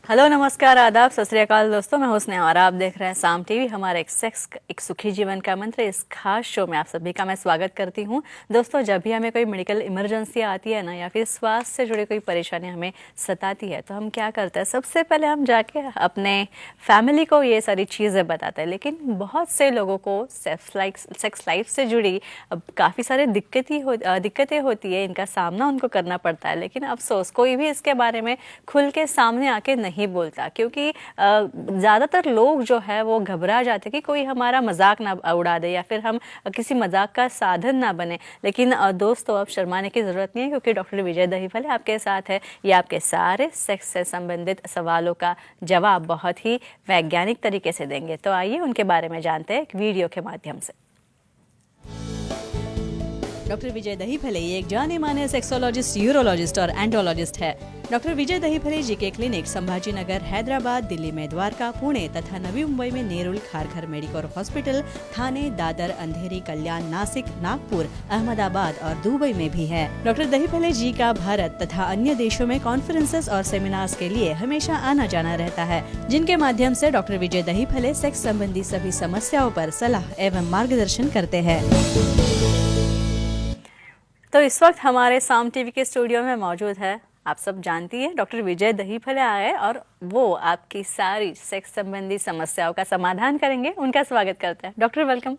Hello, नमस्कार, आदाब, सत श्री अकाल दोस्तों। मैं हूं स्नेहा और आप देख रहे हैं साम टीवी। हमारे एक सुखी जीवन का मंत्र इस खास शो में आप सभी का मैं स्वागत करती हूं। दोस्तों, जब भी हमें कोई मेडिकल इमरजेंसी आती है ना, या फिर स्वास्थ्य से जुड़ी कोई परेशानी हमें सताती है, तो हम क्या करते हैं, सबसे पहले हम जाके अपने फैमिली को ये सारी चीज़ें बताते हैं। लेकिन बहुत से लोगों को सेक्स लाइफ से जुड़ी काफ़ी सारी दिक्कतें होती है, इनका सामना उनको करना पड़ता है। लेकिन अफसोस कोई भी इसके बारे में खुल के सामने आके नहीं बोलता, क्योंकि ज़्यादातर लोग जो है वो घबरा जाते कि कोई हमारा मजाक ना उड़ा दे या फिर हम किसी मजाक का साधन ना बने। लेकिन दोस्तों, अब शर्माने की ज़रूरत नहीं है, क्योंकि डॉक्टर विजय दहीफले आपके साथ है। ये आपके सारे सेक्स से संबंधित सवालों का जवाब बहुत ही वैज्ञानिक तरीके से देंगे। तो आइए उनके बारे में जानते हैं एक वीडियो के माध्यम से। डॉक्टर विजय दहीफले ये एक जाने माने सेक्सोलॉजिस्ट, यूरोलॉजिस्ट और एंडोलॉजिस्ट है। डॉक्टर विजय दहीफले जी के क्लिनिक संभाजीनगर, हैदराबाद, दिल्ली में द्वारका, पुणे तथा नवी मुंबई में नेरुल, खारघर मेडिकोर हॉस्पिटल, थाने, दादर, अंधेरी, कल्याण, नासिक, नागपुर, अहमदाबाद और दुबई में भी है। डॉक्टर दहीफले जी का भारत तथा अन्य देशों में कॉन्फ्रेंसेस और सेमिनार्स के लिए हमेशा आना जाना रहता है, जिनके माध्यम से डॉक्टर विजय दहीफले सेक्स संबंधी सभी समस्याओं पर सलाह एवं मार्गदर्शन करते हैं। तो इस वक्त हमारे साम टीवी के स्टूडियो में मौजूद है, आप सब जानती है, डॉक्टर विजय दहीफले आए और वो आपकी सारी सेक्स संबंधी समस्याओं का समाधान करेंगे। उनका स्वागत करते हैं। Doctor welcome.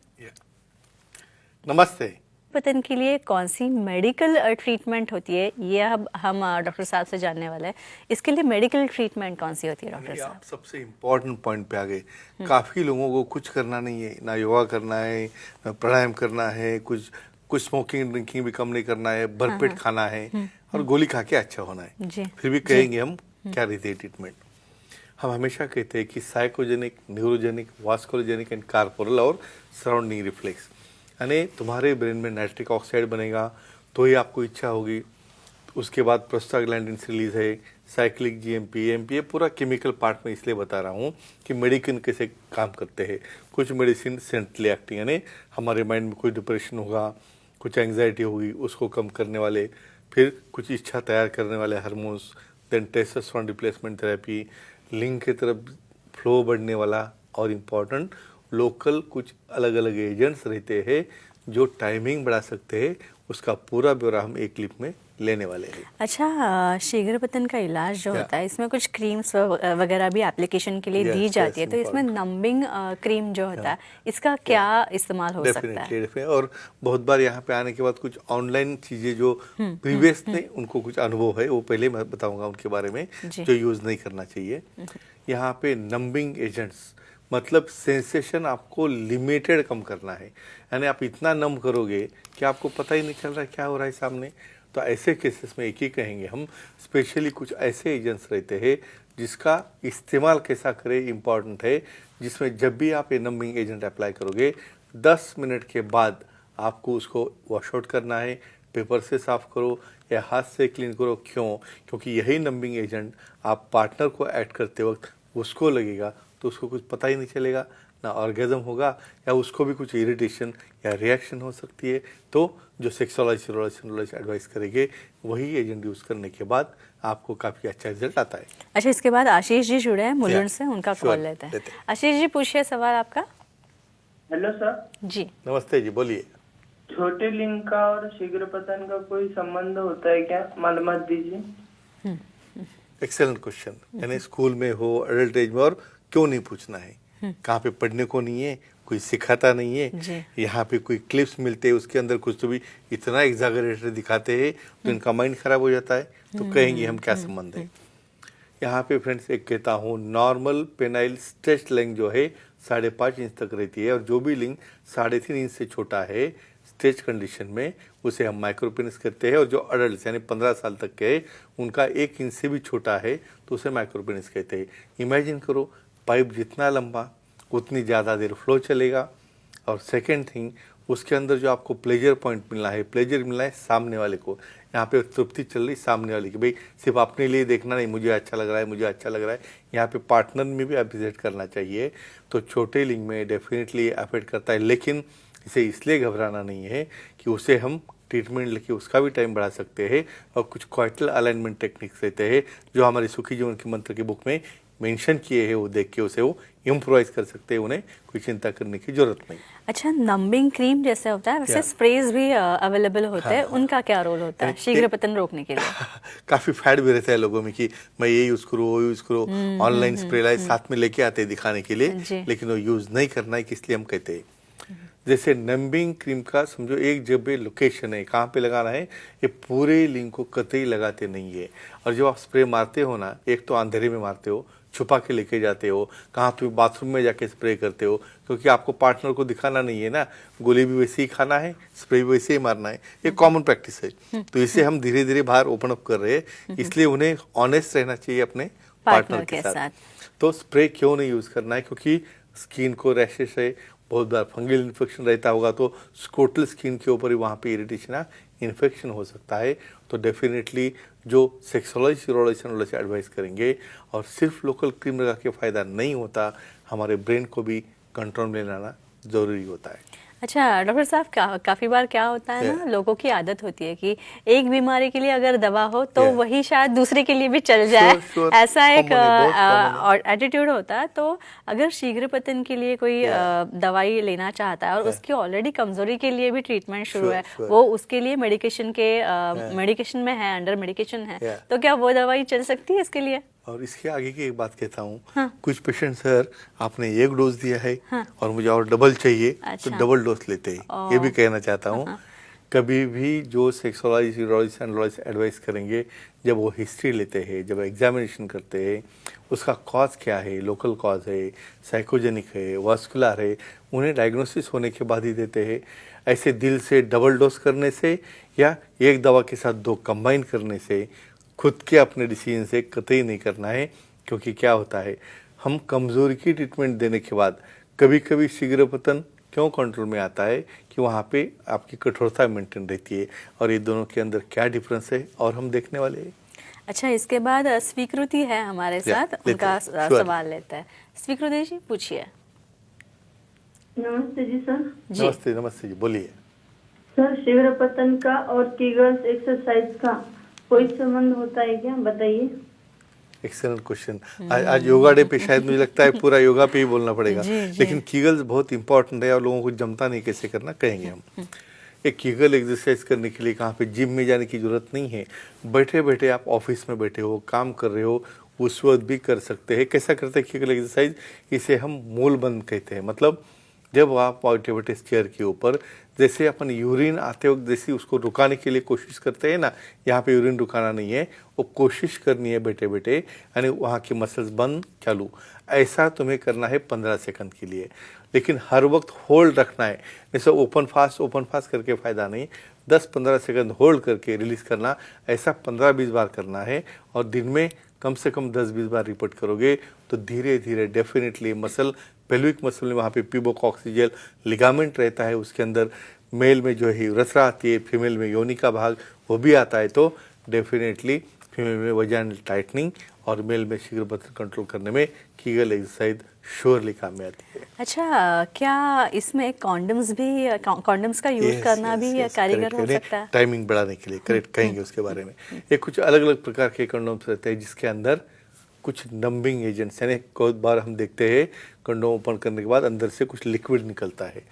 नमस्ते। पतन के लिए कौन सी मेडिकल ट्रीटमेंट होती है, ये अब हम डॉक्टर साहब से जानने वाले हैं। इसके लिए मेडिकल ट्रीटमेंट कौन सी होती है डॉक्टर साहब? आप सबसे इम्पोर्टेंट पॉइंट पे आ गए। काफ़ी लोगों को कुछ करना नहीं है, ना योगा करना है, ना प्राणायाम करना है, कुछ स्मोकिंग ड्रिंकिंग भी कम नहीं करना है, भरपेट खाना है और गोली खा के अच्छा होना है। फिर भी कहेंगे हम क्या रहती है ट्रीटमेंट। हम हमेशा कहते हैं कि साइकोजेनिक, न्यूरोजेनिक, वास्कुलोजेनिक एंड कार्पोरल और सराउंडिंग रिफ्लेक्स, यानी तुम्हारे ब्रेन में नाइट्रिक ऑक्साइड बनेगा तो ही आपको इच्छा होगी। उसके बाद प्रोस्टाग्लैंडिन रिलीज है, साइक्लिक जीएमपी, एमपी, पूरा केमिकल पार्ट में इसलिए बता रहा हूँ कि मेडिसिन कैसे काम करते हैं। कुछ मेडिसिन सेंट्रली एक्टिंग, यानी हमारे माइंड में कोई डिप्रेशन होगा, कुछ एंग्जाइटी होगी, उसको कम करने वाले। फिर कुछ इच्छा तैयार करने वाले hormones, then testosterone replacement therapy, लिंग की तरफ फ्लो बढ़ने वाला, और इम्पॉर्टेंट लोकल कुछ अलग अलग एजेंट्स रहते हैं जो टाइमिंग बढ़ा सकते हैं। उसका पूरा ब्यौरा हम एक क्लिप में लेने वाले हैं। अच्छा, शीघ्र पतन का इलाज जो होता है, इसमें कुछ क्रीम्स वगैरह भी एप्लीकेशन के लिए दी जाती है, तो इसमें नंबिंग क्रीम जो होता है, इसका क्या इस्तेमाल हो सकता है? और बहुत बार यहाँ पे आने के बाद कुछ ऑनलाइन चीज़ें जो प्रीवियस ने उनको कुछ अनुभव है, वो पहले मैं बताऊंगा उनके बारे में, जो यूज़ नहीं करना चाहिए। यहाँ पे नंबिंग एजेंट्स मतलब सेंसेशन आपको लिमिटेड कम करना है, यानी आप इतना नम करोगे कि आपको पता ही नहीं चल रहा क्या हो रहा है सामने। तो ऐसे केसेस में एक ही कहेंगे हम, स्पेशली कुछ ऐसे एजेंट्स रहते हैं जिसका इस्तेमाल कैसा करें इम्पॉर्टेंट है, जिसमें जब भी आप ये नंबिंग एजेंट अप्लाई करोगे 10 मिनट के बाद आपको उसको वॉश आउट करना है, पेपर से साफ करो या हाथ से क्लीन करो। क्यों? क्योंकि यही नंबिंग एजेंट आप पार्टनर को ऐड करते वक्त उसको लगेगा तो उसको कुछ पता ही नहीं चलेगा, ना ऑर्गेजम होगा, या उसको भी कुछ इरिटेशन या रिएक्शन हो सकती है। तो जो सेक्सोलॉजिस्ट एडवाइस करेंगे वही एजेंट यूज़ करने के बाद आपको काफ़ी अच्छा रिजल्ट आता है। अच्छा, इसके बाद आशीष जी जुड़े हैं मुलुंड से, उनका कॉल लेते हैं। आशीष जी, पूछिए सवाल आपका। हेलो सर जी नमस्ते जी, बोलिए। छोटे लिंग का और शीघ्र पतन का कोई संबंध होता है क्या? मालूमात दीजिए। Excellent question. यानी स्कूल में हो, एडल्ट एज में, और क्यों नहीं पूछना है? कहाँ पे पढ़ने को नहीं है, कोई सिखाता नहीं है। यहाँ पे कोई क्लिप्स मिलते हैं, उसके अंदर कुछ तो भी इतना एग्जैगरेटेड दिखाते हैं तो इनका माइंड खराब हो जाता है। तो कहेंगे हम क्या संबंध है? यहाँ पे फ्रेंड्स एक कहता हूँ, नॉर्मल पेनाइल स्ट्रेच लेंथ जो है 5.5 इंच तक रहती है, और जो भी लिंग 3.5 इंच से छोटा है स्ट्रेच कंडीशन में उसे हम माइक्रोपेनिस कहते हैं। और जो अडल्ट यानी 15 साल तक के उनका 1 इंच से भी छोटा है तो उसे माइक्रोपेनिस कहते हैं। इमेजिन करो, पाइप जितना लंबा उतनी ज़्यादा देर फ्लो चलेगा। और सेकेंड थिंग, उसके अंदर जो आपको प्लेजर पॉइंट मिलना है, प्लेजर मिलना है सामने वाले को। यहाँ पे तृप्ति चल रही सामने वाले की, भाई सिर्फ अपने लिए देखना नहीं, मुझे अच्छा लग रहा है, मुझे अच्छा लग रहा है। यहाँ पे पार्टनर में भी अप्रिशिएट करना चाहिए। तो छोटे लिंग में डेफिनेटली अफेक्ट करता है, लेकिन इसे इसलिए घबराना नहीं है कि उसे हम ट्रीटमेंट लेके उसका भी टाइम बढ़ा सकते हैं। और कुछ क्वाइटल अलाइनमेंट टेक्निक्स रहते हैं जो हमारे सुखी जीवन के मंत्र की बुक में मेंशन किए हैं, वो देख के उसे वो इम्प्रोवाइज कर सकते हैं, उन्हें कोई चिंता करने की जरूरत नहीं। अच्छा, नंबिंग क्रीम जैसे होता है वैसे स्प्रेज भी अवेलेबल होते हैं, उनका क्या रोल होता है शीघ्र पतन रोकने के लिए? काफी फैड भी रहता है लोगों में कि मैं ये यूज करूँ वो यूज करूँ, ऑनलाइन स्प्रे लाइट साथ में लेके आते हैं दिखाने के लिए, लेकिन वो यूज नहीं करना है, इसलिए हम कहते हैं जैसे नंबिंग क्रीम का समझो एक जगह लोकेशन है, कहाँ पे लगाना है, ये पूरे लिंग को कतई लगाते नहीं है। और जब आप स्प्रे मारते हो ना, एक तो अंधेरे में मारते हो, छुपा के लेके जाते हो, कहाँ तो बाथरूम में जाके स्प्रे करते हो, क्योंकि आपको पार्टनर को दिखाना नहीं है ना, गोली भी वैसे ही खाना है, स्प्रे भी वैसे ही मारना है, ये कॉमन प्रैक्टिस है। तो इसे हम धीरे धीरे बाहर ओपन अप कर रहे हैं, इसलिए उन्हें ऑनेस्ट रहना चाहिए अपने पार्टनर के साथ। तो स्प्रे क्यों नहीं यूज करना है, क्योंकि स्किन को रैशेस है, बहुत बार फंगल इन्फेक्शन रहता होगा तो स्कोटल स्किन के ऊपर ही वहाँ पे इरिटेशन इन्फेक्शन हो सकता है। तो डेफिनेटली जो सेक्सोलॉजी यूरोलॉजी से एडवाइस करेंगे, और सिर्फ लोकल क्रीम लगा के फ़ायदा नहीं होता, हमारे ब्रेन को भी कंट्रोल में लाना ज़रूरी होता है। अच्छा डॉक्टर साहब, काफी बार क्या होता है ना, लोगों की आदत होती है कि एक बीमारी के लिए अगर दवा हो तो वही शायद दूसरे के लिए भी चल जाए, ऐसा एक एटीट्यूड होता है। तो अगर शीघ्र पतन के लिए कोई दवाई लेना चाहता है और उसकी ऑलरेडी कमजोरी के लिए भी ट्रीटमेंट शुरू है, वो उसके लिए मेडिकेशन में है, अंडर मेडिकेशन है, तो क्या वो दवाई चल सकती है इसके लिए? और इसके आगे की एक बात कहता हूँ, कुछ पेशेंट सर आपने एक डोज दिया है और मुझे और डबल चाहिए, तो डबल डोज लेते हैं। ये भी कहना चाहता हूँ, कभी भी जो सेक्सोलॉजी यूरोलॉजी एडवाइस करेंगे, जब वो हिस्ट्री लेते हैं, जब एग्जामिनेशन करते हैं, उसका कॉज क्या है, लोकल कॉज है, साइकोजेनिक है, वास्कुलर है, उन्हें डायग्नोसिस होने के बाद ही देते हैं। ऐसे दिल से डबल डोज करने से या एक दवा के साथ दो कंबाइन करने से खुद के अपने डिसीजन से कतई नहीं करना है। क्योंकि क्या होता है, हम कमज़ोरी की ट्रीटमेंट देने के बाद कभी कभी शीघ्र पतन क्यों कंट्रोल में आता है कि वहाँ पे आपकी कठोरता मेंटेन रहती है, और ये दोनों के अंदर क्या डिफरेंस है और हम देखने वाले हैं। अच्छा, इसके बाद स्वीकृति है हमारे साथ, उनका सवाल लेता है। स्वीकृति जी, पूछिए। नमस्ते जी सर। नमस्ते नमस्ते जी, बोलिए। सर, शीघ्र पतन का और कीगल्स एक्सरसाइज का कोई संबंध होता है क्या, बताइए। Excellent question. आज योगा डे पे शायद मुझे लगता है पूरा योगा पे ही बोलना पड़ेगा, लेकिन कीगल्स बहुत इंपॉर्टेंट है और लोगों को जमता नहीं कैसे करना, कहेंगे हम। एक कीगल एक्सरसाइज करने के लिए कहाँ पे जिम में जाने की जरूरत नहीं है, बैठे बैठे आप ऑफिस में बैठे हो, काम कर रहे हो, उस वक्त भी कर सकते हैं। कैसा करते हैं कीगल एक्सरसाइज, इसे हम मूल बंद कहते हैं। मतलब जब आप बैठे बैठे चेयर के ऊपर, जैसे अपन यूरिन आते वक्त जैसे उसको रुकाने के लिए कोशिश करते हैं ना, यहाँ पे यूरिन रुकाना नहीं है, वो कोशिश करनी है बैठे बैठे, यानी वहाँ की मसल्स बंद चालू, ऐसा तुम्हें करना है 15 सेकंड के लिए। लेकिन हर वक्त होल्ड रखना है, जैसे ओपन फास्ट करके फ़ायदा नहीं, 10-15 सेकंड होल्ड करके रिलीज करना, ऐसा 15-20 बार करना है। और दिन में कम से कम 10-20 बार रिपीट करोगे तो धीरे धीरे डेफिनेटली मसल, पेल्विक मसल में वहाँ पे पिबोकॉक्सियल लिगामेंट रहता है, उसके अंदर मेल में जो है रसरा आती है, फीमेल में योनि का भाग वो भी आता है, तो डेफिनेटली फीमेल में वजाइनल टाइटनिंग और मेल में शीघ्र पतन कंट्रोल करने में कीगल एक्सरसाइज श्योरली काम में आती है। अच्छा, क्या इसमें कॉन्डम्स का यूज करना भी कारीगर हो सकता है? टाइमिंग बढ़ाने के लिए, करेक्ट कहेंगे उसके बारे में। ये कुछ अलग अलग प्रकार के कंडोम्स रहते हैं जिसके अंदर कुछ नंबिंग एजेंट्स, यानी बहुत बार हम देखते हैं कंडोम ओपन करने के बाद अंदर से कुछ लिक्विड निकलता है,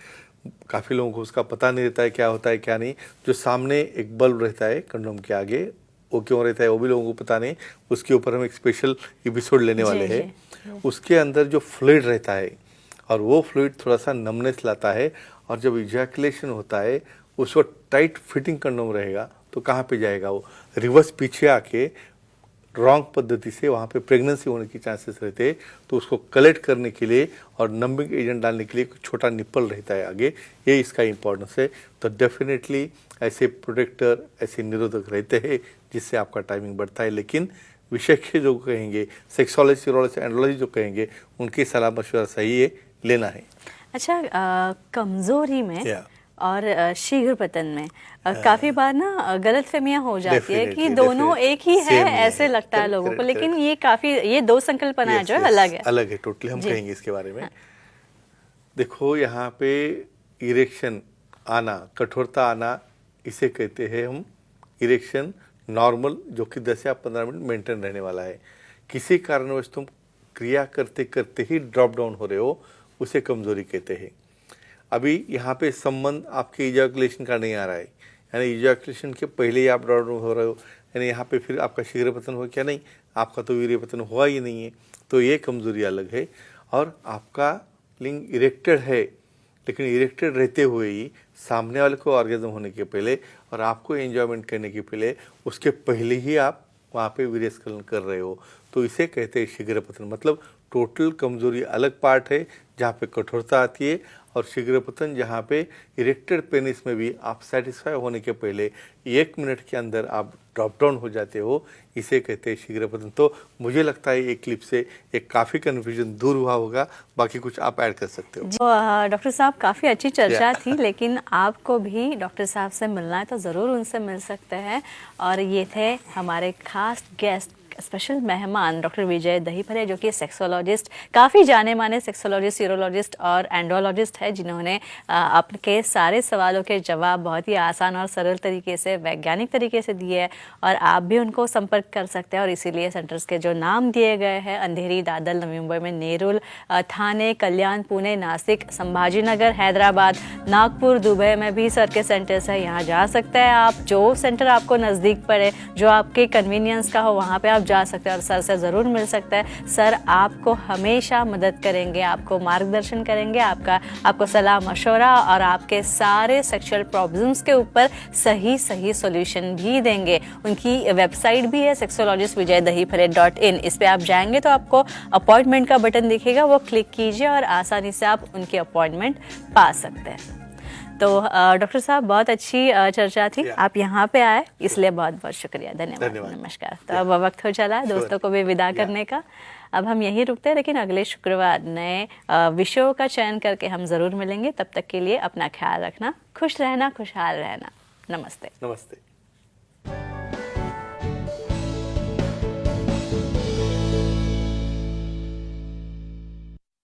काफ़ी लोगों को उसका पता नहीं रहता है क्या होता है क्या नहीं। जो सामने एक बल्ब रहता है कंडोम के आगे, वो क्यों रहता है वो भी लोगों को पता नहीं, उसके ऊपर हम एक स्पेशल एपिसोड लेने वाले हैं। उसके अंदर जो फ्लूइड रहता है, और वो फ्लूइड थोड़ा सा नमनेस लाता है, और जब इजैकुलेशन होता है उस वक्त टाइट फिटिंग कंडोम रहेगा तो कहाँ पे जाएगा वो, रिवर्स पीछे आके रॉन्ग पद्धति से वहाँ पे प्रेगनेंसी होने की चांसेस रहते हैं। तो उसको कलेक्ट करने के लिए और नंबिंग एजेंट डालने के लिए कुछ छोटा निप्पल रहता है आगे, ये इसका इंपॉर्टेंस है। तो डेफिनेटली ऐसे प्रोटेक्टर, ऐसे निरोधक रहते हैं जिससे आपका टाइमिंग बढ़ता है। लेकिन विशेषज्ञ जो कहेंगे, सेक्सोलॉजी यूरोलॉजी एंड्रोलॉजी जो कहेंगे, उनकी सलाह मशवरा सही है, लेना है। अच्छा, कमजोरी में और शीघ्र पतन में काफी बार ना गलतफहमियां हो जाती है कि दोनों एक ही है, ऐसे लगता है लोगों को, लेकिन ये दो संकल्पना जो है अलग है टोटली। हम कहेंगे इसके बारे में। देखो, यहाँ पे इरेक्शन आना, कठोरता आना इसे कहते हैं हम इरेक्शन नॉर्मल, जो कि 10 या 15 मिनट मेंटेन रहने वाला है। किसी कारणवश तुम क्रिया करते करते ही ड्रॉप डाउन हो रहे हो, उसे कमजोरी कहते हैं। अभी यहाँ पे संबंध आपके इजैकुलेशन का नहीं आ रहा है, यानी इजैकुलेशन के पहले ही आप ड्रॉप डाउन हो रहे हो, यानी यहाँ पे फिर आपका शीघ्र पतन हो क्या? नहीं, आपका तो वीर्य पतन हुआ ही नहीं है, तो ये कमजोरी अलग है। और आपका लिंग इरेक्टेड है, लेकिन इरेक्टेड रहते हुए ही सामने वाले को ऑर्गेजम होने के पहले और आपको एंजॉयमेंट करने के पहले, उसके पहले ही आप वहाँ पे वीर्यस्खलन कर रहे हो, तो इसे कहते हैं शीघ्र पतन। मतलब टोटल कमजोरी अलग पार्ट है जहाँ पे कठोरता आती है, और शीघ्र पतन जहाँ पे इरेक्टेड पेनिस में भी आप सेटिस्फाई होने के पहले 1 मिनट के अंदर आप ड्रॉप डाउन हो जाते हो, इसे कहते हैं शीघ्र पतन। तो मुझे लगता है एक क्लिप से एक काफ़ी कन्फ्यूजन दूर हुआ होगा, बाकी कुछ आप ऐड कर सकते हो। डॉक्टर साहब काफ़ी अच्छी चर्चा थी, लेकिन आपको भी डॉक्टर साहब से मिलना है तो ज़रूर उनसे मिल सकते हैं। और ये थे हमारे खास गेस्ट, स्पेशल मेहमान डॉक्टर विजय दहीफले, जो कि सेक्सोलॉजिस्ट, काफ़ी जाने माने सेक्सोलॉजिस्ट, यूरोलॉजिस्ट और एंड्रोलॉजिस्ट है, जिन्होंने आपके सारे सवालों के जवाब बहुत ही आसान और सरल तरीके से, वैज्ञानिक तरीके से दिए हैं। और आप भी उनको संपर्क कर सकते हैं, और इसीलिए सेंटर्स के जो नाम दिए गए हैं, अंधेरी, दादर, नवी मुंबई में नेरुल, थाने, कल्याण, पुणे, नासिक, संभाजीनगर, हैदराबाद, नागपुर, दुबई में भी सर के सेंटर्स है। यहाँ जा सकते हैं आप, जो सेंटर आपको नज़दीक पड़े, जो आपके कन्वीनियंस का हो, वहाँ पे आप जा सकते हैं और सर से ज़रूर मिल सकते हैं। सर आपको हमेशा मदद करेंगे, आपको मार्गदर्शन करेंगे, आपको सलाह मशवरा और आपके सारे सेक्सुअल प्रॉब्लम्स के ऊपर सही सॉल्यूशन भी देंगे। उनकी वेबसाइट भी है sexologistvijaydahipale.in। इस पे आप जाएंगे तो आपको अपॉइंटमेंट का बटन दिखेगा, वो क्लिक कीजिए और आसानी से आप उनकी अपॉइंटमेंट पा सकते हैं। तो डॉक्टर साहब, बहुत अच्छी चर्चा थी, आप यहाँ पे आए, इसलिए बहुत बहुत शुक्रिया, धन्यवाद, नमस्कार। तो अब वक्त हो चला है दोस्तों को भी विदा करने का। अब हम यहीं रुकते हैं, लेकिन अगले शुक्रवार नए विषयों का चयन करके हम ज़रूर मिलेंगे। तब तक के लिए अपना ख्याल रखना, खुश रहना, खुशहाल रहना। नमस्ते। नमस्ते।